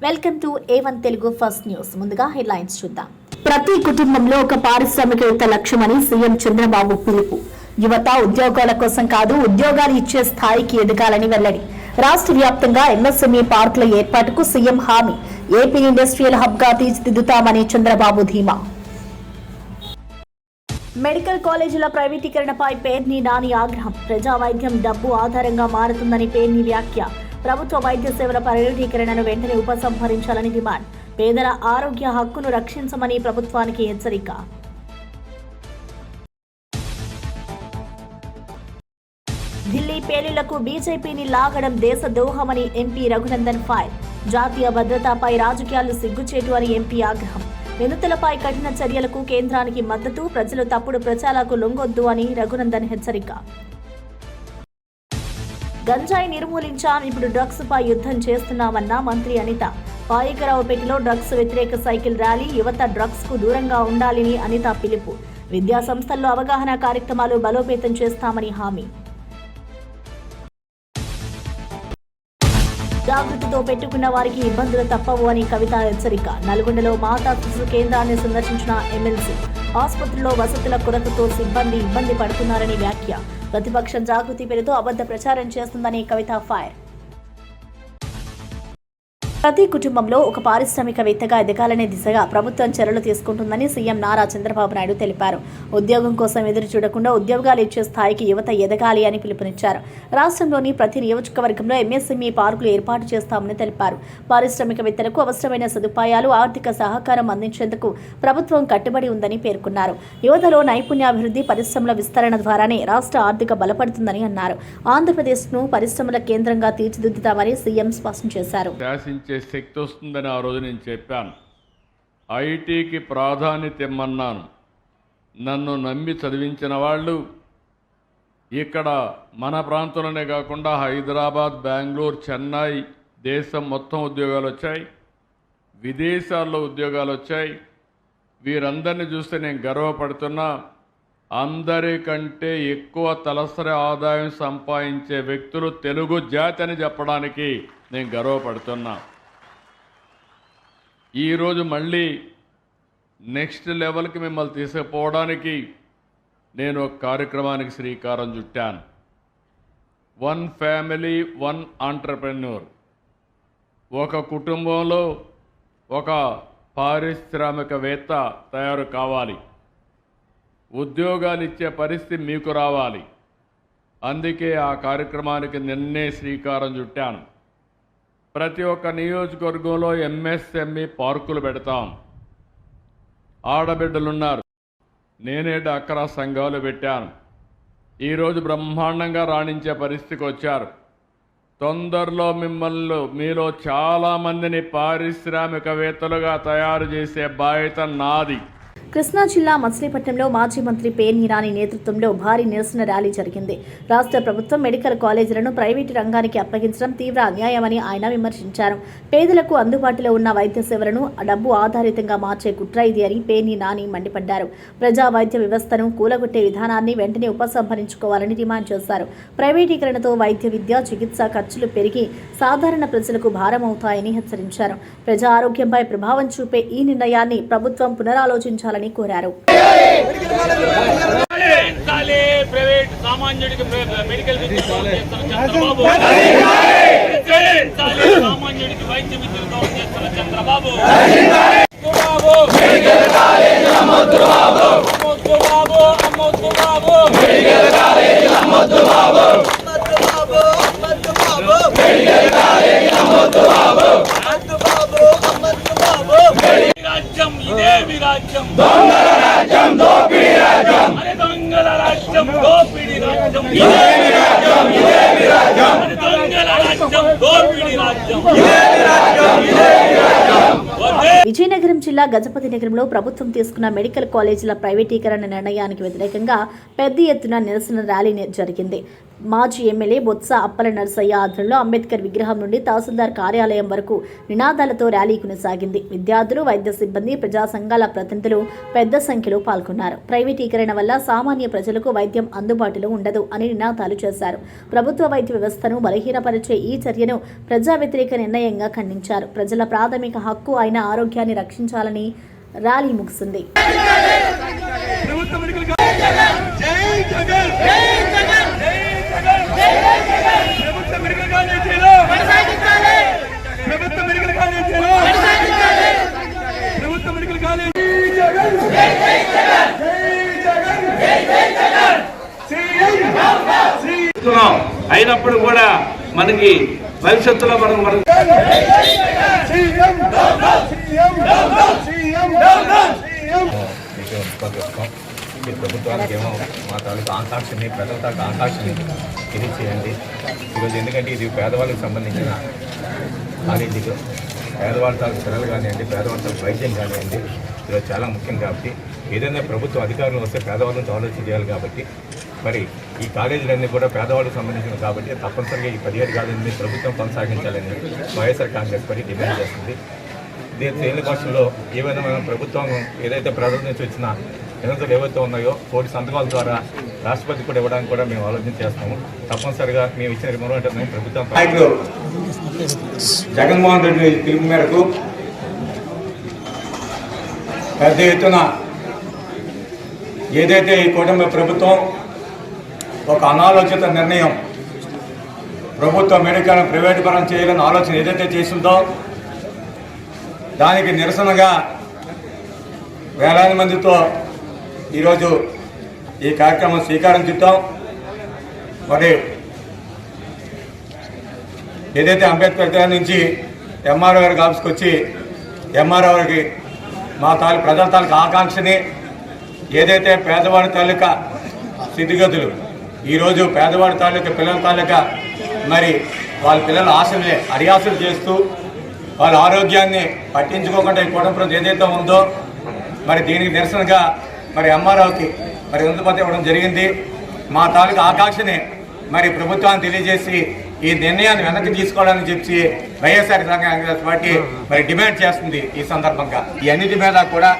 Welcome to A1 Telugu first news. ముందుగా headlines చూద్దాం. ప్రతి కుటుంబంలో ఒక పారిశ్రామికవేత్త లక్ష్యమని సీఎం చంద్రబాబు పిలుపు. యువత ఉద్యోగాల కోసం కాదు, ఉద్యోగాలు ఇచ్చే స్థాయికి ఎదగాలని వెల్లడి. రాష్ట్ర వ్యాప్తంగా ఎంఎస్ఎంఈ పార్కుల ఏర్పాటుకు సీఎం హామీ. ఏపీ ఇండస్ట్రియల్ హబ్ గా తీర్చిదిద్దుతామని చంద్రబాబు ధీమా. మెడికల్ కాలేజీల ప్రైవేటీకరణపై పేర్ని నాని ఆగ్రహం. ప్రజా వైద్యం డబ్బు ఆధారంగా మారుతుందని పేర్ని వ్యాఖ్య. ప్రభుత్వ వైద్య సేవల ప్రైవేటీకరణను వెంటనే ఉపసంహరించాలని డిమాండ్. పేదల ఆరోగ్య హక్కును రక్షించమని ప్రభుత్వానికి హెచ్చరిక. ఢిల్లీ పేలుళ్లకు బీజేపీని లాగడం దేశద్రోహమని ఎంపీ రఘునందన్ ఫైర్. జాతీయ భద్రతపై రాజకీయాలు సిగ్గుచేటు అని ఎంపీ ఆగ్రహం. నిందితులపై కఠిన చర్యలకు కేంద్రానికి మద్దతు. ప్రజలు తప్పుడు ప్రచారాలకు లొంగొద్దు అని రఘునందన్ హెచ్చరిక. గంజాయి నిర్మూలించాం, ఇప్పుడు డ్రగ్స్ పై యుద్ధం చేస్తున్నామన్న మంత్రి అనిత. పాయికరావుపేటలో డ్రగ్స్ వ్యతిరేక సైకిల్ ర్యాలీ. యువత డ్రగ్స్ కు దూరంగా ఉండాలని అనిత పిలుపు. విద్యా సంస్థల్లో అవగాహన కార్యక్రమాలు బలోపేతం చేస్తామని హామీ. జాగృతితో పెట్టుకున్న వారికి ఇబ్బందులు తప్పవు అని కవిత హెచ్చరిక. నల్గొండలో మాతా శిశు కేంద్రాన్ని సందర్శించిన ఎమ్మెల్సీ. ఆసుపత్రిలో వసతుల కొరతతో సిబ్బంది ఇబ్బంది పడుతున్నారని వ్యాఖ్య. ప్రతిపక్షం జాగృతి పేరుతో అబద్ధ ప్రచారం చేస్తుందని కవిత ఫైర్. ప్రతి కుటుంబంలో ఒక పారిశ్రామికవేత్తగా ఎదగాలనే దిశగా ప్రభుత్వం చర్యలు తీసుకుంటుందని సీఎం నారా చంద్రబాబు నాయుడు తెలిపారు. ఉద్యోగం కోసం ఎదురు చూడకుండా ఉద్యోగాలు ఇచ్చే స్థాయికి యువత ఎదగాలి అని పిలుపునిచ్చారు. రాష్ట్రంలోని ప్రతి నియోజకవర్గంలో ఎంఎస్ఎంఈ పార్కులు ఏర్పాటు చేస్తామని తెలిపారు. పారిశ్రామికవేత్తలకు అవసరమైన సదుపాయాలు, ఆర్థిక సహకారం అందించేందుకు ప్రభుత్వం కట్టుబడి ఉందని పేర్కొన్నారు. యువతలో నైపుణ్యాభివృద్ధి, పరిశ్రమల విస్తరణ ద్వారానే రాష్ట్ర ఆర్థిక బలపడుతుందని అన్నారు. ఆంధ్రప్రదేశ్ను పరిశ్రమల కేంద్రంగా తీర్చిదిద్దుతామని సీఎం స్పష్టం చేశారు. శక్తి వస్తుందని ఆ రోజు నేను చెప్పాను. ఐటీకి ప్రాధాన్యత ఇమ్మన్నాను. నన్ను నమ్మి చదివించిన వాళ్ళు ఇక్కడ మన ప్రాంతంలోనే కాకుండా హైదరాబాద్, బెంగళూరు, చెన్నై, దేశం మొత్తం ఉద్యోగాలు వచ్చాయి. విదేశాల్లో ఉద్యోగాలు వచ్చాయి. వీరందరినీ చూస్తే నేను గర్వపడుతున్నా. అందరికంటే ఎక్కువ తలసరి ఆదాయం సంపాదించే వ్యక్తులు తెలుగు జాతి అని చెప్పడానికి నేను గర్వపడుతున్నా. ఈరోజు మళ్ళీ నెక్స్ట్ లెవెల్కి మిమ్మల్ని తీసుకుపోవడానికి నేను ఒక కార్యక్రమానికి శ్రీకారం చుట్టాను. 1 ఫ్యామిలీ 1 ఎంటర్‌ప్రెన్యూర్. ఒక కుటుంబంలో ఒక పారిశ్రామికవేత్త తయారు కావాలి. ఉద్యోగాలు ఇచ్చే పరిస్థితి మీకు రావాలి. అందుకే ఆ కార్యక్రమానికి నిన్నే శ్రీకారం చుట్టాను. ప్రతి ఒక్క నియోజకవర్గంలో ఎంఎస్ఎంఈ పార్కులు పెడతాం. ఆడబిడ్డలున్నారు. నేనే డాక్రా సంఘాలు పెట్టాను. ఈరోజు బ్రహ్మాండంగా రాణించే పరిస్థితికి వచ్చారు. తొందరలో మీలో చాలామందిని పారిశ్రామికవేత్తలుగా తయారు చేసే బాధ్యత నాది. కృష్ణా జిల్లా మచిలీపట్నంలో మాజీ మంత్రి పేర్ని నాని నేతృత్వంలో భారీ నిరసన ర్యాలీ జరిగింది. రాష్ట్ర ప్రభుత్వం మెడికల్ కాలేజీలను ప్రైవేటు రంగానికి అప్పగించడం తీవ్ర అన్యాయమని ఆయన విమర్శించారు. పేదలకు అందుబాటులో ఉన్న వైద్య సేవలను డబ్బు ఆధారితంగా మార్చే కుట్ర ఇది అని పేర్ని నాని మండిపడ్డారు. ప్రజా వైద్య వ్యవస్థను కూలగొట్టే విధానాన్ని వెంటనే ఉపసంహరించుకోవాలని డిమాండ్ చేశారు. ప్రైవేటీకరణతో వైద్య విద్య, చికిత్స ఖర్చులు పెరిగి సాధారణ ప్రజలకు భారమవుతాయని హెచ్చరించారు. ప్రజా ఆరోగ్యంపై ప్రభావం చూపే ఈ నిర్ణయాన్ని ప్రభుత్వం పునరాలోచించాలని కోరారు. విజయనగరం జిల్లా గజపతి నగరంలో ప్రభుత్వం తీసుకున్న మెడికల్ కాలేజీల ప్రైవేటీకరణ నిర్ణయానికి వ్యతిరేకంగా పెద్ద ఎత్తున నిరసన ర్యాలీ జరిగింది. మాజీ ఎమ్మెల్యే బొత్స అప్పల నరసయ్య ఆధ్వర్యంలో అంబేద్కర్ విగ్రహం నుండి తహసీల్దార్ కార్యాలయం వరకు నినాదాలతో ర్యాలీ కొనసాగింది. విద్యార్థులు, వైద్య సిబ్బంది, ప్రజా సంఘాల ప్రతినిధులు పెద్ద సంఖ్యలో పాల్గొన్నారు. ప్రైవేటీకరణ వల్ల సామాన్య ప్రజలకు వైద్యం అందుబాటులో ఉండదు అని నినాదాలు చేశారు. ప్రభుత్వ వైద్య వ్యవస్థను బలహీనపరిచే ఈ చర్యను ప్రజా వ్యతిరేక నిర్ణయంగా ఖండించారు. ప్రజల ప్రాథమిక హక్కు అయిన ఆరోగ్యాన్ని రక్షించాలని ర్యాలీ ముగిసింది. అయినప్పుడు కూడా మనకి భవిష్యత్తులో మనం ఈ ప్రభుత్వానికి ఏమో మా తాలూకు ఆకాంక్షని ప్రజల తాలూకు ఆకాంక్షని తెలియచేయండి. ఈరోజు ఎందుకంటే ఇది పేదవాళ్ళకి సంబంధించిన కాలేజీలు, పేదవాళ్ళ తాలూకు పిల్లలు కానివ్వండి, పేదవాళ్ళ తాలూకు వైద్యం కానివ్వండి, ఈరోజు చాలా ముఖ్యం. కాబట్టి ఏదైనా ప్రభుత్వ అధికారులు వస్తే పేదవాళ్ళని ఆలోచన చేయాలి. కాబట్టి మరి ఈ కాలేజీలన్నీ కూడా పేదవాళ్ళకు సంబంధించినవి కాబట్టి తప్పనిసరిగా ఈ 17 కాలేజీని ప్రభుత్వం కొనసాగించాలని వైఎస్ఆర్ కాంగ్రెస్ పార్టీ డిమాండ్ చేస్తుంది. దీని పక్షంలో ఏ విధమైన ప్రభుత్వం ఏదైతే ప్రజల నుంచి వచ్చిన నిరంతరం ఏవైతే ఉన్నాయో 4 సంతకాల ద్వారా రాష్ట్రపతి కూడా ఇవ్వడానికి కూడా మేము ఆలోచన చేస్తాము. తప్పనిసరిగా మేము ఇచ్చిన రిమోట్ ప్రభుత్వం నాయకులు జగన్మోహన్ రెడ్డి పిలుపు మేరకు పెద్ద ఎత్తున ఏదైతే ఈ కుటుంబ ప్రభుత్వం ఒక అనాలోచిత నిర్ణయం ప్రభుత్వ మెడికల్ ప్రైవేటీకరణ చేయాలని ఆలోచన ఏదైతే చేసిందో దానికి నిరసనగా వేలాది మందితో ఈరోజు ఈ కార్యక్రమం శ్రీకారం చుట్టాం. మరి ఏదైతే అంబేద్కర్ గారి నుంచి ఎంఆర్ఓ గారికి ఆఫీస్కి వచ్చి ఎంఆర్ఓ గారికి మా ప్రజల తాలూకా ఆకాంక్షని ఏదైతే పేదవాడి తాలూకా స్థితిగతులు ఈరోజు పేదవాడి తాలూకా పిల్లల తాలూకా మరి వాళ్ళ పిల్లల ఆశలే అడియాసలు చేస్తూ వాళ్ళ ఆరోగ్యాన్ని పట్టించుకోకుండా ఈ కుటుంబం ఏదైతే ఉందో మరి దీనికి నిరసనగా మరి ఎంఆర్ఓకి మరి వినతిపత్రం ఇవ్వడం జరిగింది. మా తాలూకా ఆకాంక్షని మరి ప్రభుత్వాన్ని తెలియజేసి ఈ నిర్ణయాన్ని వెనక్కి తీసుకోవాలని చెప్పి వైఎస్ఆర్ కాంగ్రెస్ పార్టీ మరి డిమాండ్ చేస్తుంది. ఈ సందర్భంగా ఈ అన్నిటి మీద కూడా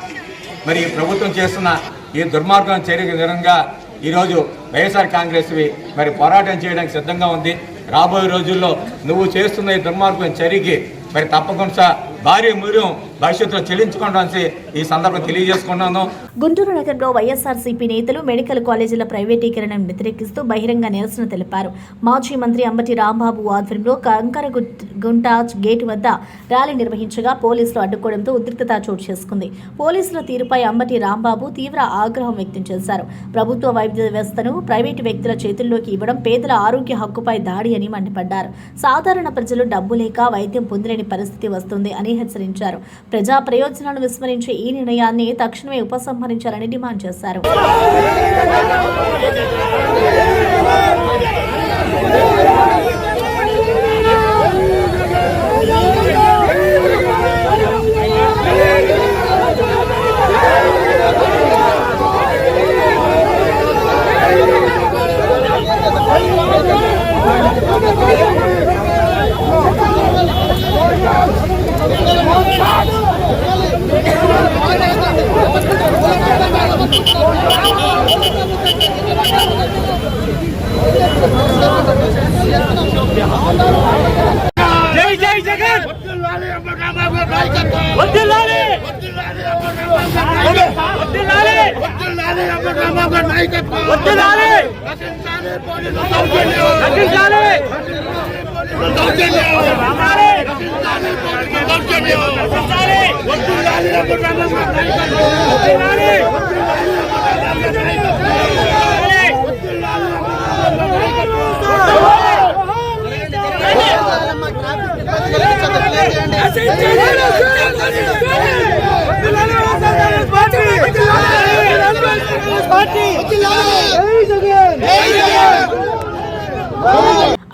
మరి ప్రభుత్వం చేస్తున్న ఈ దుర్మార్గం చర్యకు విధంగా ఈరోజు వైఎస్ఆర్ కాంగ్రెస్ మరి పోరాటం చేయడానికి సిద్ధంగా ఉంది. రాబోయే రోజుల్లో నువ్వు చేస్తున్న ఈ దుర్మార్గం చర్యకి మరి తప్పకుండా భారీ మూల్యం భవిష్యత్తులో చెల్లించుకోవడానికి ఈ సందర్భం తెలియజేసుకున్నాను. గుంటూరు నగరంలో వైఎస్ఆర్సీపీ నేతలు మెడికల్ కాలేజీల ప్రైవేటీకరణను వ్యతిరేకిస్తూ బహిరంగ నిరసన తెలిపారు. మాజీ మంత్రి అంబటి రాంబాబు ఆధ్వర్యంలో కంకరగుంట గేటు వద్ద ర్యాలీ నిర్వహించగా పోలీసులు అడ్డుకోవడంతో ఉద్రిక్తత చోటు చేసుకుంది. పోలీసుల తీరుపై అంబటి రాంబాబు తీవ్ర ఆగ్రహం వ్యక్తం చేశారు. ప్రభుత్వ వైద్య వ్యవస్థను ప్రైవేటు వ్యక్తుల చేతుల్లోకి ఇవ్వడం పేదల ఆరోగ్య హక్కుపై దాడి అని మండిపడ్డారు. సాధారణ ప్రజలు డబ్బు లేక వైద్యం పొందలేని పరిస్థితి వస్తుంది అని హెచ్చరించారు. ప్రజా ప్రయోజనాలను విస్మరించే ఈ నిర్ణయాన్ని తక్షణమే ఉపసంహరించాలని డిమాండ్ చేశారు. జై జై జగన్ వద్దులాలి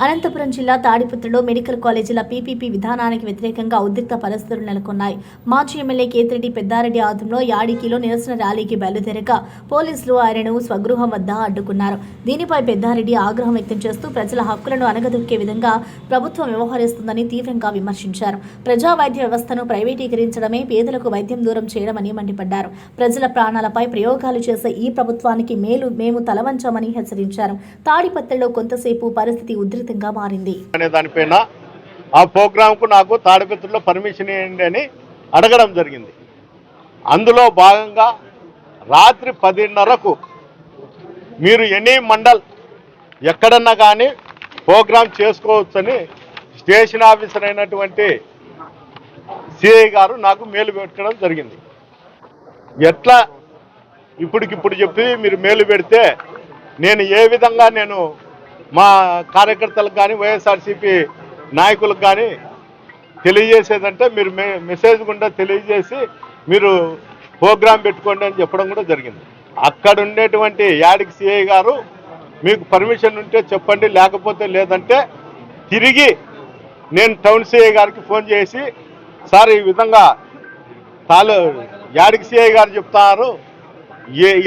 అనంతపురం జిల్లా తాడిపత్రిలో మెడికల్ కాలేజీల పీపీపీ విధానానికి వ్యతిరేకంగా ఉద్రిక్త పరిస్థితులు నెలకొన్నాయి. మాజీ ఎమ్మెల్యే కేతిరెడ్డి పెద్దారెడ్డి ఆధ్వర్యంలో యాడికిలో నిరసన ర్యాలీకి బయలుదేరగా పోలీసులు ఆయనను స్వగృహం వద్ద అడ్డుకున్నారు. దీనిపై పెద్దారెడ్డి ఆగ్రహం వ్యక్తం చేస్తూ ప్రజల హక్కులను అణగదొక్కే విధంగా ప్రభుత్వం వ్యవహరిస్తుందని తీవ్రంగా విమర్శించారు. ప్రజా వైద్య వ్యవస్థను ప్రైవేటీకరించడమే పేదలకు వైద్యం దూరం చేయడమని మండిపడ్డారు. ప్రజల ప్రాణాలపై ప్రయోగాలు చేసే ఈ ప్రభుత్వానికి మేము తలవంచామని హెచ్చరించారు. తాడిపత్రిలో కొంతసేపు పరిస్థితి ఉధృతంగా మారింది. అనే దానిపైన ఆ ప్రోగ్రాంకు నాకు తాడిపత్రిలో పర్మిషన్ ఇవ్వండి అని అడగడం జరిగింది. అందులో భాగంగా రాత్రి 10:30కు మీరు ఎనీ మండల్ ఎక్కడన్నా కానీ ప్రోగ్రాం చేసుకోవచ్చని స్టేషన్ ఆఫీసర్ అయినటువంటి సిఐ గారు నాకు మేలు పెట్టడం జరిగింది. ఎట్లా ఇప్పటికిప్పుడు చెప్పి మీరు మేలు పెడితే నేను ఏ విధంగా నేను మా కార్యకర్తలకు కానీ వైఎస్ఆర్సీపీ నాయకులకు కానీ తెలియజేసేదంటే మీరు మెసేజ్ గుండా తెలియజేసి మీరు ప్రోగ్రాం పెట్టుకోండి అని చెప్పడం కూడా జరిగింది. అక్కడ ఉండేటువంటి యాడికి సిఐ గారు మీకు పర్మిషన్ ఉంటే చెప్పండి, లేకపోతే లేదంటే తిరిగి నేను టౌన్ సిఐ గారికి ఫోన్ చేసి సార్ ఈ విధంగా యాడికి సిఐ గారు చెప్తారు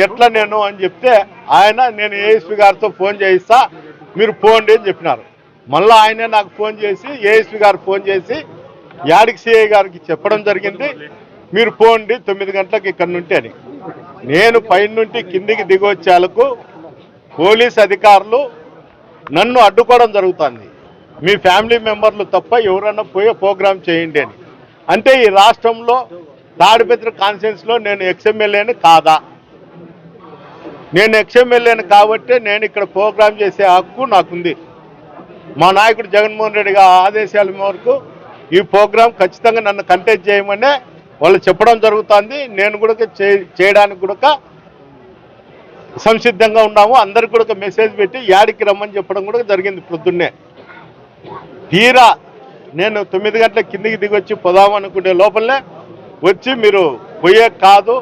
ఎట్లా నేను అని చెప్తే ఆయన నేను ఏఎస్పీ గారితో ఫోన్ చేయిస్తా మీరు పోండి అని చెప్పినారు. మళ్ళీ ఆయనే నాకు ఫోన్ చేసి ఏఎస్పీ గారు ఫోన్ చేసి యాడికి సిఐ గారికి చెప్పడం జరిగింది మీరు పోండి 9 గంటలకు ఇక్కడ నుండి అని. నేను పైన నుండి కిందికి దిగొచ్చేలకు పోలీస్ అధికారులు నన్ను అడ్డుకోవడం జరుగుతుంది. మీ ఫ్యామిలీ మెంబర్లు తప్ప ఎవరన్నా పోయే ప్రోగ్రాం చేయండి అని. అంటే ఈ రాష్ట్రంలో తాడిపత్రి కాన్స్టిట్యున్సీలో నేను ఎక్స్ఎమ్మెల్యేని కాదా? నేను ఎక్స్ఎమ్మెల్యేని కాబట్టి నేను ఇక్కడ ప్రోగ్రాం చేసే హక్కు నాకుంది. మా నాయకుడు జగన్మోహన్ రెడ్డి గారి ఆదేశాల మేరకు ఈ ప్రోగ్రాం ఖచ్చితంగా నన్ను కంటెస్ట్ చేయమనే వాళ్ళు చెప్పడం జరుగుతుంది. నేను కూడా చేయడానికి కూడా సంసిద్ధంగా ఉన్నాము. అందరికి కూడా మెసేజ్ పెట్టి యాడికి రమ్మని చెప్పడం కూడా జరిగింది పొద్దున్నే. తీరా నేను 9 గంటల కిందికి దిగొచ్చి పోదామనుకునే లోపలనే వచ్చి మీరు పోయే కాదు,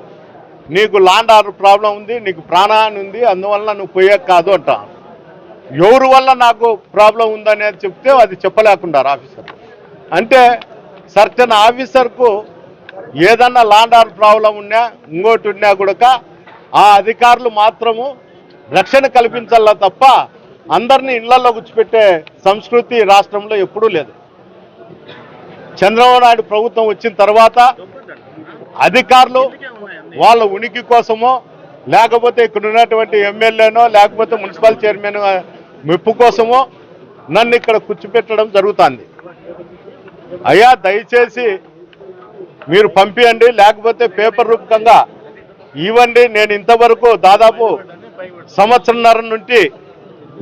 నీకు ల్యాండ్ ఆర్డర్ ప్రాబ్లం ఉంది, నీకు ప్రాణహాని ఉంది, అందువల్ల నువ్వు పోయే కాదు అంట. ఎవరి వల్ల నాకు ప్రాబ్లం ఉందనేది చెప్తే అది చెప్పలేకున్నారు ఆఫీసర్. అంటే సర్టన్ ఆఫీసర్కు ఏదన్నా ల్యాండ్ ఆర్డర్ ప్రాబ్లం ఉన్నా ఇంకోటి ఉన్నా కూడా ఆ అధికారులు మాత్రము రక్షణ కల్పించాలా తప్ప అందరినీ ఇళ్లలో కూర్చోపెట్టే సంస్కృతి రాష్ట్రంలో ఎప్పుడూ లేదు. చంద్రబాబు నాయుడు ప్రభుత్వం వచ్చిన తర్వాత అధికారులు వాళ్ళ ఉనికి కోసమో లేకపోతే ఇక్కడ ఉన్నటువంటి ఎమ్మెల్యేనో లేకపోతే మున్సిపల్ చైర్మన్ మెప్పు కోసమో నన్ను ఇక్కడ కూర్చోపెట్టడం జరుగుతుంది. అయ్యా దయచేసి మీరు పంపియండి, లేకపోతే పేపర్ రూపకంగా ఇవ్వండి. నేను ఇంతవరకు దాదాపు 1.5 సంవత్సరం నుండి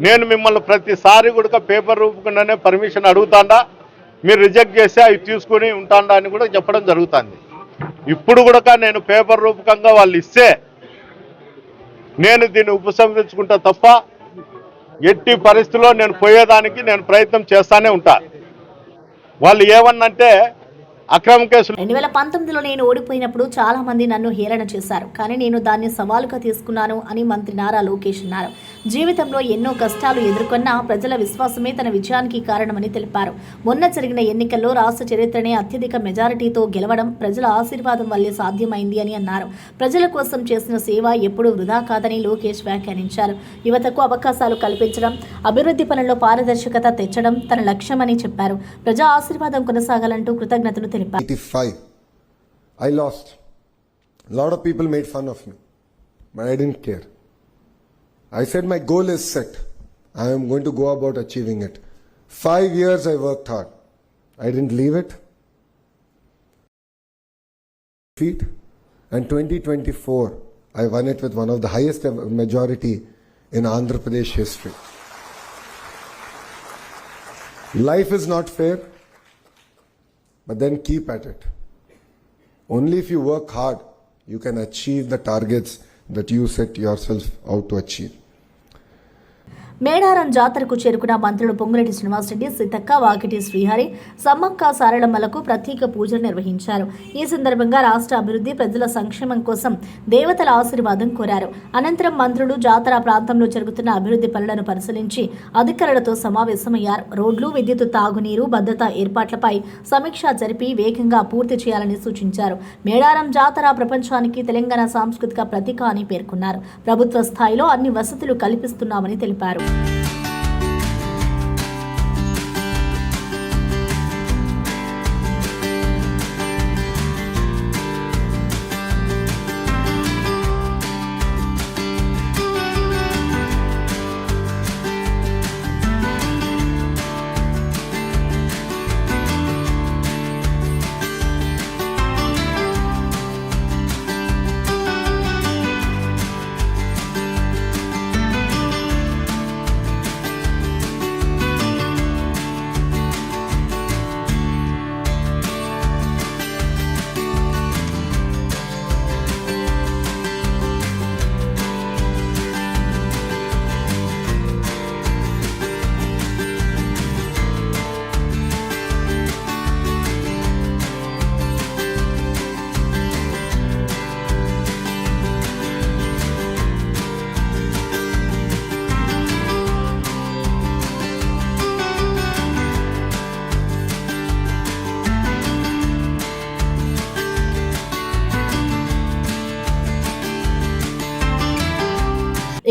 నేను మిమ్మల్ని ప్రతిసారి కూడా పేపర్ రూపకంగానే పర్మిషన్ అడుగుతాండా, మీరు రిజెక్ట్ చేస్తే అవి తీసుకుని ఉంటాండా అని కూడా చెప్పడం జరుగుతుంది. ఇప్పుడు కూడా నేను పేపర్ రూపకంగా వాళ్ళు ఇస్తే నేను దీన్ని ఉపసంహరించుకుంటా తప్ప ఎట్టి పరిస్థితుల్లో నేను పోయేదానికి నేను ప్రయత్నం చేస్తానే ఉంటా. వాళ్ళు ఏమన్నంటే అక్రమ కేసులు 2019లో నేను ఓడిపోయినప్పుడు చాలా మంది నన్ను హేళన చేశారు, కానీ నేను దాన్ని సవాలుగా తీసుకున్నాను అని మంత్రి నారా లోకేష్ అన్నారు. జీవితంలో ఎన్నో కష్టాలు ఎదుర్కొన్నా ప్రజల విశ్వాసమే తన విజయానికి కారణమని తెలిపారు. మొన్న జరిగిన ఎన్నికల్లో రాష్ట్ర చరిత్రనే అత్యధిక మెజారిటీతో గెలవడం ప్రజల ఆశీర్వాదం వల్లే సాధ్యమైంది అని అన్నారు. ప్రజల కోసం చేసిన సేవ ఎప్పుడూ వృధా కాదని లోకేష్ వ్యాఖ్యానించారు. యువతకు అవకాశాలు కల్పించడం, అభివృద్ధి పనుల్లో పారదర్శకత తెచ్చడం తన లక్ష్యమని చెప్పారు. ప్రజా ఆశీర్వాదం కొనసాగాలంటూ కృతజ్ఞతలు 85. I lost. A lot of people made fun of me, but I didn't care. I said my goal is set. I am going to go about achieving it. 5 years I worked hard. I didn't leave it. And 2024, I won it with one of the highest majority in Andhra Pradesh history. Life is not fair. But then keep at it. Only if you work hard, you can achieve the targets that you set yourself out to achieve. Medaram జాతరకు చేరుకున్న మంత్రులు పొంగులేటి శ్రీనివాసరెడ్డి, సీతక్క, వాకిటి శ్రీహరి, సమ్మక్క సారళమ్మలకు ప్రత్యేక పూజలు నిర్వహించారు. ఈ సందర్భంగా రాష్ట్ర అభివృద్ధి, ప్రజల సంక్షేమం కోసం దేవతల ఆశీర్వాదం కోరారు. అనంతరం మంత్రులు జాతర ప్రాంతంలో జరుగుతున్న అభివృద్ధి పనులను పరిశీలించి అధికారులతో సమావేశమయ్యారు. రోడ్లు, విద్యుత్, తాగునీరు, భద్రతా ఏర్పాట్లపై సమీక్ష జరిపి వేగంగా పూర్తి చేయాలని సూచించారు. మేడారం జాతర ప్రపంచానికి తెలంగాణ సాంస్కృతిక ప్రతీక అని పేర్కొన్నారు. ప్రభుత్వ స్థాయిలో అన్ని వసతులు కల్పిస్తున్నామని తెలిపారు.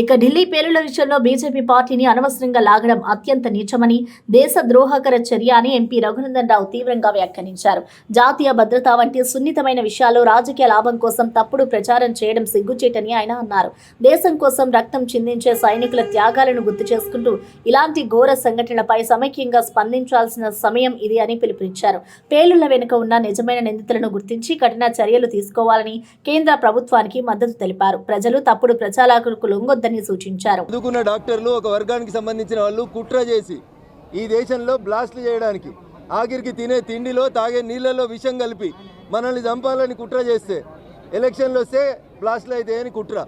ఇక ఢిల్లీ పేలుళ్ల విషయంలో బీజేపీ పార్టీని అనవసరంగా లాగడం అత్యంత నీచమని, దేశ ద్రోహకర చర్య అని ఎంపీ రఘునందన్ రావు తీవ్రంగా వ్యాఖ్యానించారు. జాతీయ భద్రత వంటి సున్నితమైన విషయాల్లో రాజకీయ లాభం కోసం తప్పుడు ప్రచారం చేయడం సిగ్గుచేటని ఆయన అన్నారు. దేశం కోసం రక్తం చిందించే సైనికుల త్యాగాలను గుర్తు చేసుకుంటూ ఇలాంటి ఘోర సంఘటనలపై సమైక్యంగా స్పందించాల్సిన సమయం ఇది అని పిలుపునిచ్చారు. పేలుళ్ల వెనుక ఉన్న నిజమైన నిందితులను గుర్తించి కఠిన చర్యలు తీసుకోవాలని కేంద్ర ప్రభుత్వానికి మద్దతు తెలిపారు. ప్రజలు తప్పుడు ప్రచారాలకు లొంగొద్దని సూచించారు. చదువుకున్న డాక్టర్లు ఒక వర్గానికి సంబంధించిన వాళ్ళు కుట్ర చేసి ఈ దేశంలో బ్లాస్ట్లు చేయడానికి, ఆఖరికి తినే తిండిలో తాగే నీళ్లలో విషం కలిపి మనల్ని చంపాలని కుట్ర చేస్తే ఎలక్షన్లు వస్తే బ్లాస్ట్లు అయితే అని కుట్ర.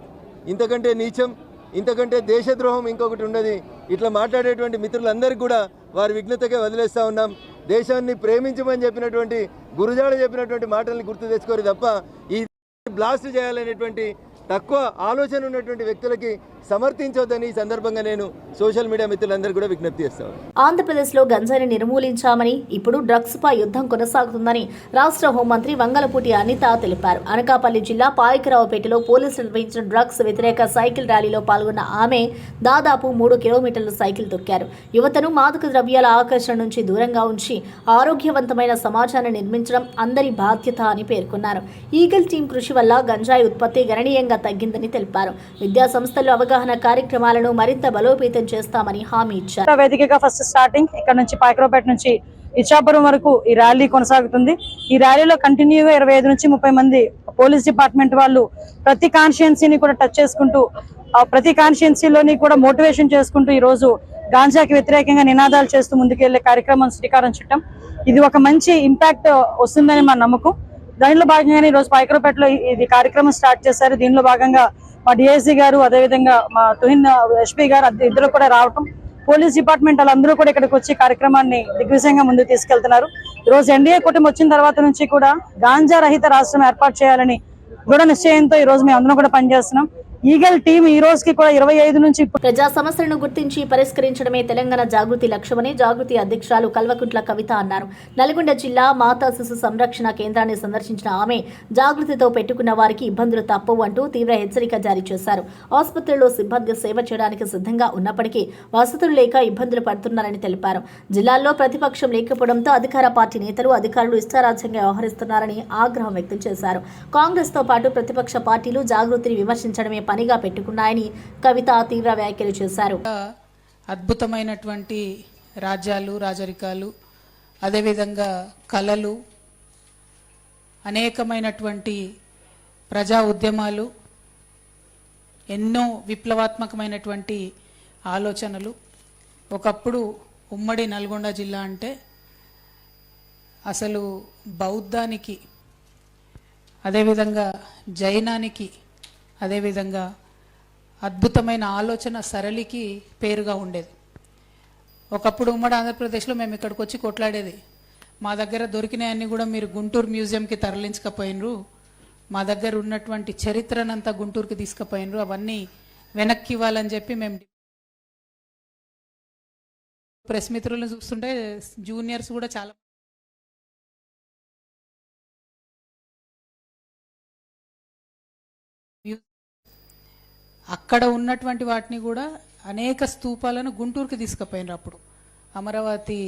ఇంతకంటే నీచం, ఇంతకంటే దేశద్రోహం ఇంకొకటి ఉండదు. ఇట్లా మాట్లాడేటువంటి మిత్రులందరికీ కూడా వారి విఘ్నతకే వదిలేస్తూ ఉన్నాం. దేశాన్ని ప్రేమించమని చెప్పినటువంటి గురుజాడ చెప్పినటువంటి మాటల్ని గుర్తు తెచ్చుకోరు తప్ప ఈ బ్లాస్ట్ చేయాలనేటువంటి తక్కువ ఆలోచన ఉన్నటువంటి వ్యక్తులకి సమర్థించొద్దని ఈ సందర్భంగా నేను సోషల్ మీడియా మిత్రులందరూ కూడా విజ్ఞప్తి చేస్తాను. ఆంధ్రప్రదేశ్లో గంజాయిని నిర్మూలించామని, ఇప్పుడు డ్రగ్స్ పై యుద్ధం కొనసాగుతుందని రాష్ట్ర హోంమంత్రి వంగలపూటి అనిత తెలిపారు. అనకాపల్లి జిల్లా పాయకరావుపేటలో పోలీసులు నిర్వహించిన డ్రగ్స్ వ్యతిరేక సైకిల్ ర్యాలీలో పాల్గొన్న ఆమె దాదాపు 3 కిలోమీటర్ల సైకిల్ తొక్కారు. యువతను మాదక ద్రవ్యాల ఆకర్షణ నుంచి దూరంగా ఉంచి ఆరోగ్యవంతమైన సమాజాన్ని నిర్మించడం అందరి బాధ్యత అని పేర్కొన్నారు. ఈగల్ టీం కృషి వల్ల గంజాయి ఉత్పత్తి గణనీయంగా తగ్గిందని తెలిపారు. విద్యా సంస్థల్లో అవగాహన కార్యక్రమాలను మరింత బలోపేతం చేస్తామని హామీ ఇచ్చారు. వేదికగా ఫస్ట్ స్టార్టింగ్ ఇక్కడ నుంచి పాయకరావుపేట నుంచి ఇచ్చాపురం వరకు ఈ ర్యాలీ కొనసాగుతుంది. ఈ ర్యాలీలో కంటిన్యూగా 25 నుంచి 30 మంది పోలీస్ డిపార్ట్మెంట్ వాళ్ళు ప్రతి కాన్స్టిట్యుయెన్సీని కూడా టచ్ చేసుకుంటూ, ప్రతి కాన్స్టిట్యుయెన్సీలోని కూడా మోటివేషన్ చేసుకుంటూ ఈ రోజు గాంజాకి వ్యతిరేకంగా నినాదాలు చేస్తూ ముందుకెళ్లే కార్యక్రమం శ్రీకారం చుట్టాం. ఇది ఒక మంచి ఇంపాక్ట్ వస్తుందని మా నమ్మకం. దానిలో భాగంగానే ఈ రోజు పాయకరావుపేటలో ఇది కార్యక్రమం స్టార్ట్ చేశారు. దీనిలో భాగంగా మా డిఐసీ గారు, అదేవిధంగా మా తుహిన్ ఎస్పీ గారు ఇద్దరు కూడా రావటం, పోలీస్ డిపార్ట్మెంట్ వాళ్ళందరూ కూడా ఇక్కడికి వచ్చి కార్యక్రమాన్ని దిగ్విజయంగా ముందుకు తీసుకెళ్తున్నారు. ఈ రోజు ఎన్డీఏ కూటమి వచ్చిన తర్వాత నుంచి కూడా గాంజా రహిత రాష్ట్రం ఏర్పాటు చేయాలని దృఢ నిశ్చయంతో ఈ రోజు మేము అందరం కూడా పనిచేస్తున్నాం. ఈగల్ టీం ఈ రోజుకి కూడా 25 నుంచి ప్రజా సమస్యలను గుర్తించి పరిష్కరించడమే తెలంగాణ జాగృతి లక్ష్యమని జాగృతి అధ్యక్షురాలు కల్వకుంట్ల కవిత అన్నారు. నల్గొండ జిల్లా మాతా శిశు సంరక్షణ కేంద్రాన్ని సందర్శించిన ఆమె జాగృతితో పెట్టుకున్న వారికి ఇబ్బందులు తప్పవు అంటూ తీవ్ర హెచ్చరిక జారీ చేశారు. ఆసుపత్రుల్లో సిబ్బంది సేవ చేయడానికి సిద్ధంగా ఉన్నప్పటికీ వసతులు లేక ఇబ్బందులు పడుతున్నారని తెలిపారు. జిల్లాల్లో ప్రతిపక్షం లేకపోవడంతో అధికార పార్టీ నేతలు, అధికారులు ఇష్టారాజ్యంగా వ్యవహరిస్తున్నారని ఆగ్రహం వ్యక్తం చేశారు. కాంగ్రెస్ తో పాటు ప్రతిపక్ష పార్టీలు జాగృతిని విమర్శించడమే పనిగా పెట్టుకున్నాయని కవిత తీవ్ర వ్యాఖ్యలు చేశారు. అద్భుతమైనటువంటి రాజ్యాలు, రాజరికాలు, అదేవిధంగా కళలు, అనేకమైనటువంటి ప్రజా ఉద్యమాలు, ఎన్నో విప్లవాత్మకమైనటువంటి ఆలోచనలు. ఒకప్పుడు ఉమ్మడి నల్గొండ జిల్లా అంటే అసలు బౌద్ధానికి, అదేవిధంగా జైనానికి, అదేవిధంగా అద్భుతమైన ఆలోచన సరళికి పేరుగా ఉండేది. ఒకప్పుడు ఉమ్మడి ఆంధ్రప్రదేశ్లో మేము ఇక్కడికి వచ్చి కొట్లాడేది, మా దగ్గర దొరికినాయన్నీ కూడా మీరు గుంటూరు మ్యూజియంకి తరలించకపోయినరు, మా దగ్గర ఉన్నటువంటి చరిత్రనంతా గుంటూరుకి తీసుకుపోయినరు, అవన్నీ వెనక్కి ఇవ్వాలని చెప్పి మేము ప్రెస్ మిత్రులను చూస్తుంటే జూనియర్స్ కూడా చాలా అక్కడ ఉన్నటువంటి వాటిని కూడా అనేక స్తూపాలను గుంటూరుకి తీసుకుపోయినారు. అప్పుడు అమరావతి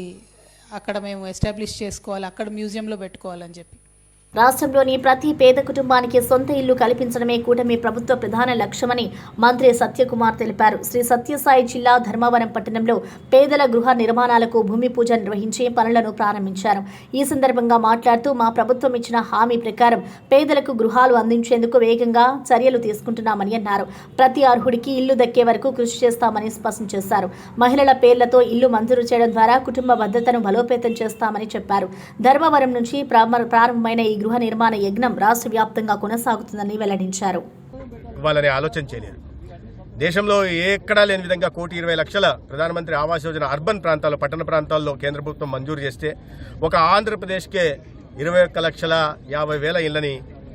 అక్కడ మేము ఎస్టాబ్లిష్ చేసుకోవాలి, అక్కడ మ్యూజియంలో పెట్టుకోవాలని చెప్పి. రాష్ట్రంలోని ప్రతి పేద కుటుంబానికి సొంత ఇల్లు కల్పించడమే కూటమి ప్రభుత్వ ప్రధాన లక్ష్యమని మంత్రి సత్యకుమార్ తెలిపారు. శ్రీ సత్యసాయి జిల్లా ధర్మవరం పట్టణంలో పేదల గృహ నిర్మాణాలకు భూమి పూజ నిర్వహించి పనులను ప్రారంభించారు. ఈ సందర్భంగా మాట్లాడుతూ మా ప్రభుత్వం ఇచ్చిన హామీ ప్రకారం పేదలకు గృహాలు అందించేందుకు వేగంగా చర్యలు తీసుకుంటున్నామని అన్నారు. ప్రతి అర్హుడికి ఇల్లు దక్కే వరకు కృషి చేస్తామని స్పష్టం చేశారు. మహిళల పేర్లతో ఇల్లు మంజూరు చేయడం ద్వారా కుటుంబ భద్రతను బలోపేతం చేస్తామని చెప్పారు. ధర్మవరం నుంచి ప్రారంభమైన ఈ గృహ నిర్మాణ యజ్ఞం రాష్ట్ర వ్యాప్తంగా కొనసాగుతుందని వెల్లడించారు. వాళ్ళని ఆలోచన చేయలేదు. దేశంలో ఎక్కడా లేని విధంగా 1,20,00,000 ప్రధానమంత్రి ఆవాస్ యోజన అర్బన్ ప్రాంతాల్లో, పట్టణ ప్రాంతాల్లో కేంద్ర ప్రభుత్వం మంజూరు చేస్తే ఒక ఆంధ్రప్రదేశ్కే 21,50,000 ఇళ్లని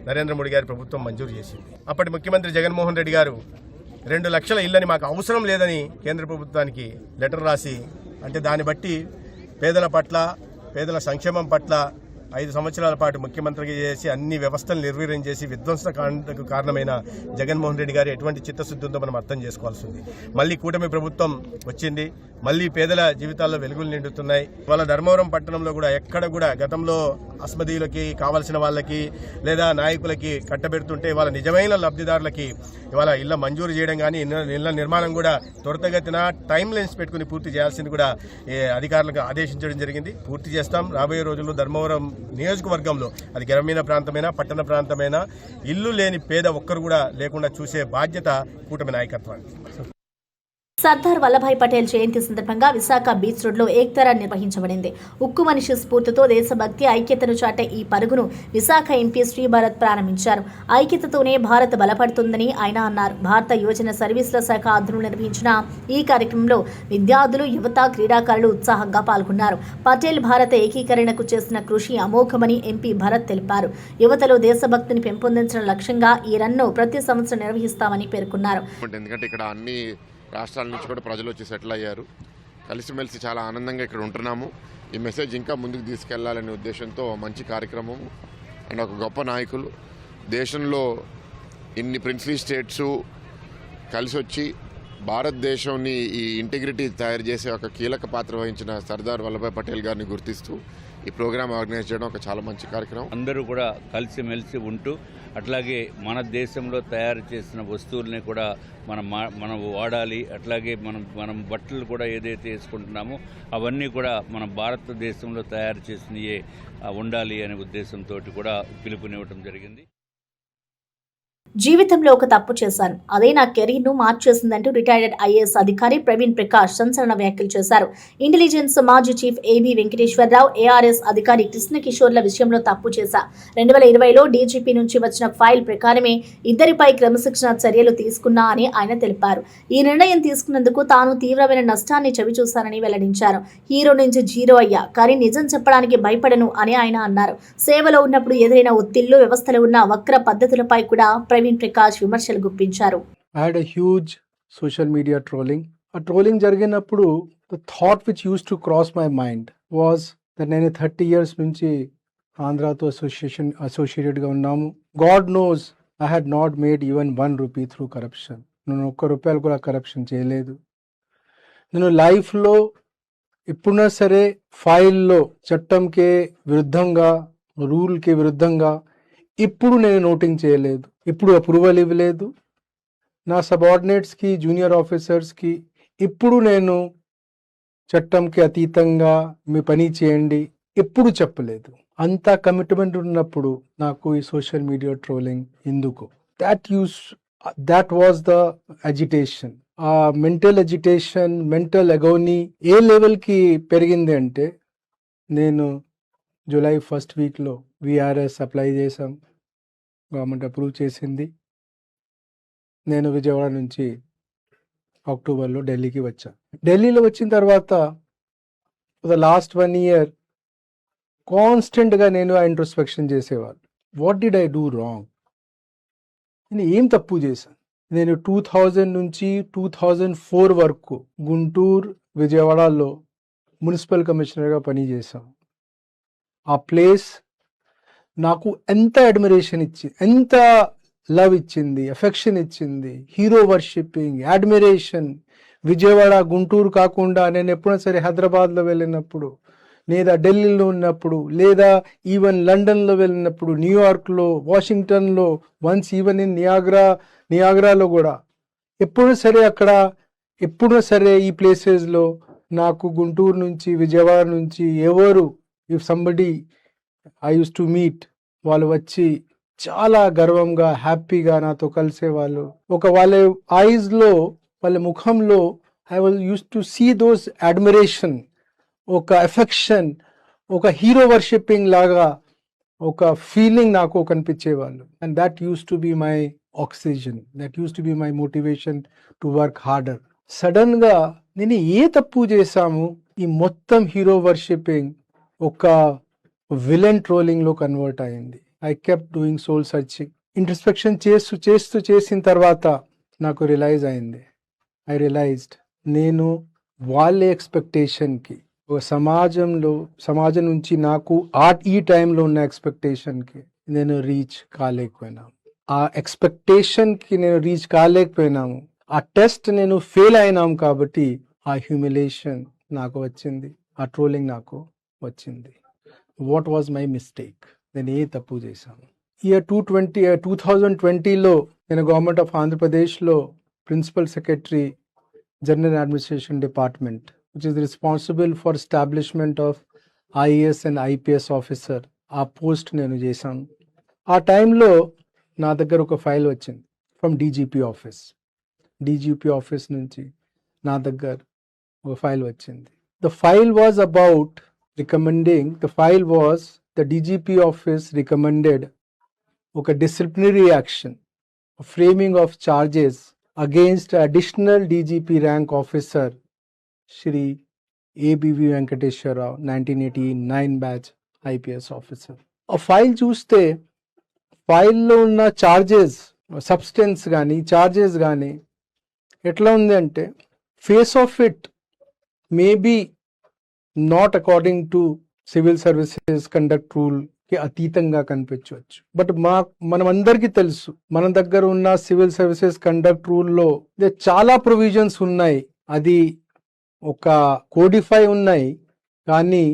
నరేంద్ర మోడీ గారి ప్రభుత్వం మంజూరు చేసింది. అప్పటి ముఖ్యమంత్రి జగన్మోహన్ రెడ్డి గారు 2 లక్షల ఇళ్లని మాకు అవసరం లేదని కేంద్ర ప్రభుత్వానికి లెటర్ రాసి, అంటే దాన్ని బట్టి పేదల పట్ల, పేదల సంక్షేమం పట్ల 5 సంవత్సరాల పాటు ముఖ్యమంత్రిగా చేసి అన్ని వ్యవస్థలు నిర్వీర్యం చేసి విధ్వంసకు కారణమైన జగన్మోహన్ రెడ్డి గారు ఎటువంటి చిత్తశుద్ధి ఉందో మనం అర్థం చేసుకోవాల్సి ఉంది. మళ్ళీ కూటమి ప్రభుత్వం వచ్చింది, మళ్ళీ పేదల జీవితాల్లో వెలుగులు నిండుతున్నాయి. వాళ్ళ ధర్మవరం పట్టణంలో కూడా ఎక్కడ కూడా గతంలో అస్మదీయులకి కావాల్సిన వాళ్ళకి లేదా నాయకులకి కట్టబెడుతుంటే వాళ్ళ నిజమైన లబ్ధిదారులకి ఇవాళ ఇళ్ల మంజూరు చేయడం కానీ ఇళ్ల నిర్మాణం కూడా త్వరితగతిన టైం లైన్స్ పెట్టుకుని పూర్తి చేయాల్సింది కూడా అధికారులకు ఆదేశించడం జరిగింది. పూర్తి చేస్తాం. రాబోయే రోజుల్లో ధర్మవరం నియోజకవర్గంలో అది గ్రామీణ ప్రాంతమైనా పట్టణ ప్రాంతమైనా ఇల్లు లేని పేద ఒక్కరు కూడా లేకుండా చూసే బాధ్యత కూటమి నాయకత్వానికి. సర్దార్ వల్లభాయ్ పటేల్ జయంతి సందర్భంగా విశాఖ బీచ్ రోడ్లో ఏక్తారా నిర్వహించబడింది. ఉక్కు మనిషి స్ఫూర్తితో దేశభక్తి, ఐక్యతను చాటే ఈ పరుగును విశాఖ ఎంపీ శ్రీభారత్ ప్రారంభించారు. ఐక్యతతోనే భారత్ బలపడుతుందని ఆయన అన్నారు. భారత యువజన సర్వీసుల శాఖ ఆధ్వర్యంలో నిర్వహించిన ఈ కార్యక్రమంలో విద్యార్థులు, యువత, క్రీడాకారులు ఉత్సాహంగా పాల్గొన్నారు. పటేల్ భారత ఏకీకరణకు చేసిన కృషి అమోఘమని ఎంపీ భరత్ తెలిపారు. యువతలో దేశభక్తిని పెంపొందించడం లక్ష్యంగా ఈ రన్ను ప్రతి సంవత్సరం నిర్వహిస్తామని పేర్కొన్నారు. ఎందుకంటే ఇక్కడ అన్ని రాష్ట్రాల నుంచి కూడా ప్రజలు వచ్చి సెటిల్ అయ్యారు. కలిసిమెలిసి చాలా ఆనందంగా ఇక్కడ ఉంటున్నాము. ఈ మెసేజ్ ఇంకా ముందుకు తీసుకెళ్లాలనే ఉద్దేశంతో మంచి కార్యక్రమం అండ్ ఒక గొప్ప నాయకులు దేశంలో ఇన్ని ప్రిన్స్లీ స్టేట్స్ కలిసి వచ్చి భారతదేశంని ఈ ఇంటిగ్రిటీ తయారు చేసే ఒక కీలక పాత్ర వహించిన సర్దార్ వల్లభాయ్ పటేల్ గారిని గుర్తిస్తూ ఈ ప్రోగ్రాం ఆర్గనైజ్ చేయడం ఒక చాలా మంచి కార్యక్రమం. అందరూ కూడా కలిసిమెలిసి ఉంటూ అట్లాగే మన దేశంలో తయారు చేసిన వస్తువుల్ని కూడా మనం వాడాలి. అట్లాగే మనం బట్టలు కూడా ఏదైతే వేసుకుంటున్నామో అవన్నీ కూడా మన భారతదేశంలో తయారు చేసినయే ఉండాలి అనే ఉద్దేశంతో కూడా పిలుపునివ్వడం జరిగింది. జీవితంలో ఒక తప్పు చేశాను, అదే నా కెరీర్ను మార్చేసిందంటూ రిటైర్డ్ ఐఏఎస్ అధికారి ప్రవీణ్ ప్రకాష్ సంచలన వ్యాఖ్యలు చేశారు. ఇంటెలిజెన్స్ మాజీ చీఫ్ ఏబీ వెంకటేశ్వరరావు, ఏఆర్ఎస్ అధికారి కృష్ణ కిషోర్ల విషయంలో తప్పు చేశా. 2020లో డీజీపీ నుంచి వచ్చిన ఫైల్ ప్రకారమే ఇద్దరిపై క్రమశిక్షణ చర్యలు తీసుకున్నా అని ఆయన తెలిపారు. ఈ నిర్ణయం తీసుకున్నందుకు తాను తీవ్రమైన నష్టాన్ని చవిచూశానని వెల్లడించారు. హీరో నుంచి జీరో అయ్యా, కానీ నిజం చెప్పడానికి భయపడను అని ఆయన అన్నారు. సేవలో ఉన్నప్పుడు ఎదురైన ఒత్తిళ్లు, వ్యవస్థలో ఉన్న వక్ర పద్ధతులపై కూడా ప్రవీణ్ ప్రకాష్ విమర్శలు గుప్పించారు. I had a huge social media trolling. A trolling జరిగినప్పుడు the thought which used to cross my mind was that నేను 30 years నుంచి ఆంధ్రాతో associated గా ఉన్నాము. God knows I had not made even 1 rupee through corruption. నేను ₹1 కూడా corruption చేయలేదు. నేను లైఫ్లో ఎప్పుడైనా సరే ఫైల్లో చట్టంకే విరుద్ధంగా, రూల్కి విరుద్ధంగా ఇప్పుడు నేను నోటింగ్ చేయలేదు, ఇప్పుడు అప్రూవల్ ఇవ్వలేదు. నా సబార్డినేట్స్కి, జూనియర్ ఆఫీసర్స్కి ఇప్పుడు నేను చట్టంకి అతీతంగా మీ పని చేయండి ఎప్పుడు చెప్పలేదు. అంత కమిట్మెంట్ ఉన్నప్పుడు నాకు ఈ సోషల్ మీడియా ట్రోలింగ్ ఎందుకు? That was the agitation. ఆ మెంటల్ అజిటేషన్, మెంటల్ అగోనీ ఏ లెవెల్కి పెరిగింది అంటే నేను జూలై 1st వీక్లో విఆర్ఎస్ అప్లై చేశాం, గవర్నమెంట్ అప్రూవ్ చేసింది. నేను విజయవాడ నుంచి అక్టోబర్లో ఢిల్లీకి వచ్చా. ఢిల్లీలో వచ్చిన తర్వాత ద లాస్ట్ 1 year కాన్స్టెంట్గా నేను ఆ ఇంట్రోస్పెక్షన్ చేసేవాళ్ళు. What did I do wrong? నేను ఏం తప్పు చేశాను? నేను 2000 నుంచి 2004 వరకు గుంటూరు విజయవాడలో మున్సిపల్ కమిషనర్గా పనిచేశాను. ఆ ప్లేస్ నాకు ఎంత అడ్మిరేషన్ ఇచ్చింది, ఎంత లవ్ ఇచ్చింది, ఎఫెక్షన్ ఇచ్చింది, hero worshipping, admiration. Vijayawada Guntur కాకుండా నేను ఎప్పుడైనా సరే హైదరాబాద్లో వెళ్ళినప్పుడు, లేదా ఢిల్లీలో ఉన్నప్పుడు, లేదా ఈవెన్ లండన్లో వెళ్ళినప్పుడు, న్యూయార్క్లో, వాషింగ్టన్లో, వన్స్ ఈవెన్ ఇన్ నియాగ్రాలో కూడా ఎప్పుడైనా సరే ఈ ప్లేసెస్లో నాకు గుంటూరు నుంచి విజయవాడ నుంచి ఎవరు, if somebody I use to meet, వాళ్ళు వచ్చి చాలా గర్వంగా హ్యాపీగా నాతో కలిసేవాళ్ళు. వాళ్ళ ఐస్లో, వాళ్ళ ముఖంలో I was used to see those admiration, ఒక ఎఫెక్షన్, ఒక హీరో వర్షిప్పింగ్ లాగా ఒక ఫీలింగ్ నాకు కనిపించేవాళ్ళు. And that used to be my oxygen, that used to be my motivation to work harder. సడన్గా నేను ఏ తప్పు చేశాము, ఈ మొత్తం హీరో వర్షిప్పింగ్ ఒక విలన్ ట్రోలింగ్లో కన్వర్ట్ అయింది. I kept doing soul searching. Introspection చేసిన తర్వాత నాకు ఐ రియలైజ్డ్ నేను వాళ్ళ ఎక్స్పెక్టేషన్కి, ఒక సమాజం నుంచి నాకు ఈ టైంలో ఉన్న ఎక్స్పెక్టేషన్కి నేను రీచ్ కాలేకపోయినాను. ఆ ఎక్స్పెక్టేషన్కి నేను రీచ్ కాలేకపోయినాము. ఆ టెస్ట్ నేను ఫెయిల్ అయినాం కాబట్టి ఆ హ్యూమిలేషన్ నాకు వచ్చింది, ఆ ట్రోలింగ్ నాకు వచ్చింది. What was my mistake? నేను ఏ తప్పు చేశాను? ఇయర్ 2020లో నేను గవర్నమెంట్ ఆఫ్ ఆంధ్రప్రదేశ్లో principal secretary, general administration department, which is responsible for establishment of IAS and IPS officer, ఆ పోస్ట్ నేను చేశాను. ఆ టైంలో నా దగ్గర ఒక ఫైల్ వచ్చింది ఫ్రమ్ డీజీపీ ఆఫీస్ నుంచి నా దగ్గర ఒక ఫైల్ వచ్చింది. The file was about recommending, the DGP office recommended ఒక disciplinary action, a framing of charges against additional DGP rank officer Shri ABV Venkateshwar Rao, 1989 batch IPS officer. ఆ file చూస్తే ఫైల్లో ఉన్న చార్జెస్, సబ్స్టెన్స్ కానీ charges కానీ ఎట్లా ఉంది అంటే, face of it maybe not according to civil services conduct rule కి అతీతంగా కనిపించవచ్చు. బట్ మనం అందరికీ తెలుసు, మన దగ్గర ఉన్న సివిల్ సర్వీసెస్ కండక్ట్ రూల్లో చాలా ప్రొవిజన్స్ ఉన్నాయి. అది ఒక కోడిఫై ఉన్నాయి, కానీ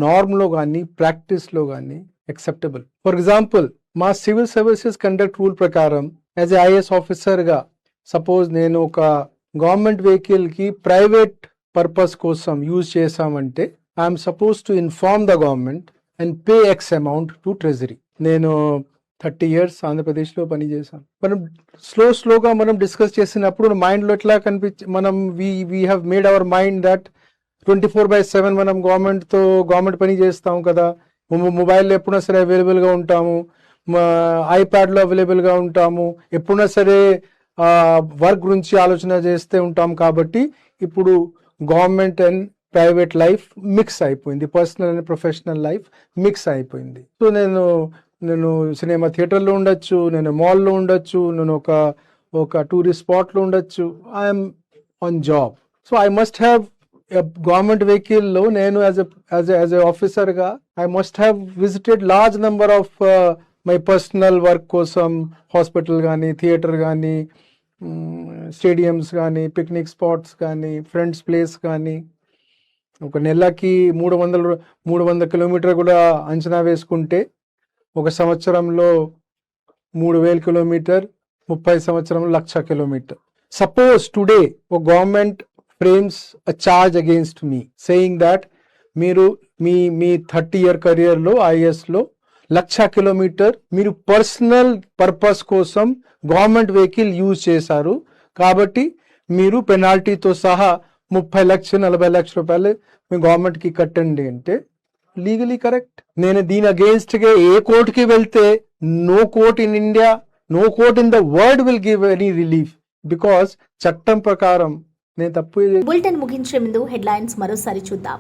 నార్మ్లో కానీ ప్రాక్టీస్లో కానీ యాక్సెప్టబుల్. ఫర్ ఎగ్జాంపుల్, మా సివిల్ సర్వీసెస్ కండక్ట్ రూల్ ప్రకారం యాజ్ ఏ ఐఏఎస్ ఆఫీసర్గా సపోజ్ నేను ఒక గవర్నమెంట్ వెహికల్కి ప్రైవేట్ పర్పస్ కోసం యూజ్ చేశామంటే I'm suppose to inform the government and pay X amount to treasury. నేను 30 years ఆంధ్రప్రదేశ్లో పనిచేశాను. మనం స్లోగా మనం డిస్కస్ చేసినప్పుడు మైండ్లో ఎట్లా మనం we have made our mind that 24/7 మనం గవర్నమెంట్ పని చేస్తాం కదా, మొబైల్లో ఎప్పుడైనా సరే అవైలబుల్గా ఉంటాము, ఐప్యాడ్లో అవైలబుల్గా ఉంటాము, ఎప్పుడైనా సరే వర్క్ గురించి ఆలోచన చేస్తూ ఉంటాం. కాబట్టి ఇప్పుడు government and private life mix అయిపోయింది, personal and professional life mix అయిపోయింది. సో నేను సినిమా థియేటర్లో ఉండొచ్చు, నేను మాల్లో ఉండొచ్చు, నేను ఒక టూరిస్ట్ స్పాట్లో ఉండొచ్చు. I'm on job. So I must have government వెహికల్లో నేను యాజ్ ఎ ఆఫీసర్గా I must have visited large number of my personal work కోసం, హాస్పిటల్ కానీ, థియేటర్ కానీ, స్టేడియంస్ కానీ, పిక్నిక్ స్పాట్స్ కానీ, ఫ్రెండ్స్ ప్లేస్ కానీ. ఒక నెలకి 300 కిలోమీటర్ కూడా అంచనా వేసుకుంటే ఒక సంవత్సరంలో 3000 కిలోమీటర్, 30 సంవత్సరంలో 1,00,000 కిలోమీటర్. సపోజ్ టుడే ఒక government frames a charge against me saying that మీరు మీ 30-year కెరియర్లో ఐఏఎస్లో 1,00,000 కిలోమీటర్ మీరు పర్సనల్ పర్పస్ కోసం గవర్నమెంట్ వెహికల్ యూజ్ చేశారు, కాబట్టి మీరు పెనాల్టీతో సహా 30 లక్షలు 40 లక్షల రూపాయలు మీ గవర్నమెంట్కి కట్టండి అంటే లీగలీ కరెక్ట్. నేను దీని అగేన్స్ట్గా ఏ కోర్టుకి వెళ్తే no court in India, no court in the world will give any relief. Because చట్టం ప్రకారం నేను తప్పు బులెటిన్ ముగించే ముందు హెడ్లైన్స్ మరోసారి చూద్దాం.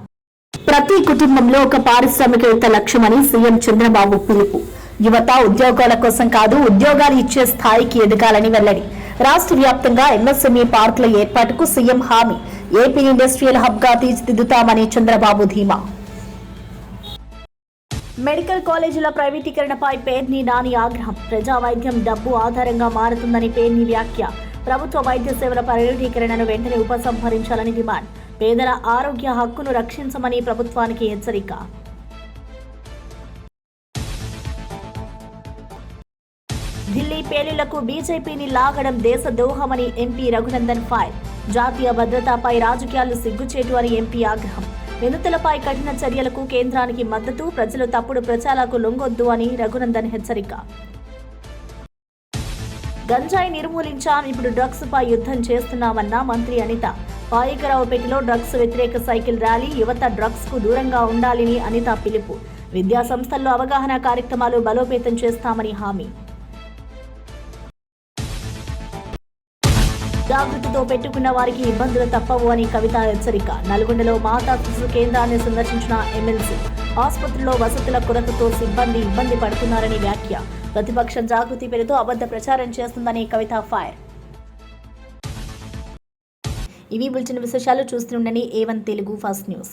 ప్రతి కుటుంబంలో ఒక పారిశ్రామికవేత్త లక్ష్యమని సీఎం చంద్రబాబు పిలుపు. యువత ఉద్యోగాల కోసం కాదు, ఉద్యోగాలు ఇచ్చే స్థాయికి ఎదగాలని వెల్లడి. రాష్ట్ర వ్యాప్తంగా ఎంఎస్ఎంఈ పార్కుల ఏర్పాటుకు సీఎం హామీ. ఏపీ ఇండస్ట్రియల్ హబ్ గా తీర్చిదిద్దుతామని చంద్రబాబు ధీమా. మెడికల్ కాలేజీల ప్రైవేటీకరణపై పేర్ని నాని ఆగ్రహం. ప్రజా వైద్యం డబ్బు ఆధారంగా మారుతుందని పేర్ని వ్యాఖ్య. ప్రభుత్వ వైద్య సేవల ప్రైవేటీకరణను వెంటనే ఉపసంహరించాలని డిమాండ్. పేదల ఆరోగ్య హక్కును రక్షించమని ప్రభుత్వానికి హెచ్చరిక. ఢిల్లీ పేలుళ్లకు బీజేపీని లాగడం దేశ ద్రోహమని ఎంపీ రఘునందన్ ఫైర్. జాతీయ భద్రతపై రాజకీయాలు సిగ్గుచేటు అని ఎంపీ ఆగ్రహం. నిందితులపై కఠిన చర్యలకు కేంద్రానికి మద్దతు. ప్రజలు తప్పుడు ప్రచారాలకు లొంగొద్దు అని రఘునందన్ హెచ్చరిక. గంజాయి నిర్మూలించాం, ఇప్పుడు డ్రగ్స్ పై యుద్ధం చేస్తున్నామన్న మంత్రి అనిత. పాయికరావుపేటలో డ్రగ్స్ వ్యతిరేక సైకిల్ ర్యాలీ. యువత డ్రగ్స్ కు దూరంగా ఉండాలని అనిత పిలుపు. విద్యా సంస్థల్లో అవగాహన కార్యక్రమాలు బలోపేతం చేస్తామని హామీ. జాగృతితో పెట్టుకున్న వారికి ఇబ్బందులు తప్పవు అని కవిత హెచ్చరిక. నల్గొండలో మాతా శిశు కేంద్రాన్ని సందర్శించిన ఎమ్మెల్సీ. ఆసుపత్రిలో వసతుల కొరతతో సిబ్బంది ఇబ్బంది పడుతున్నారని వ్యాఖ్య. ప్రతిపక్షం జాగృతి పేరుతో అబద్ధ ప్రచారం చేస్తుందని కవిత ఫైర్. ఇవి బులెటిన్ విశేషాలు. చూస్తూనే ఉండండి A1 తెలుగు ఫస్ట్ న్యూస్.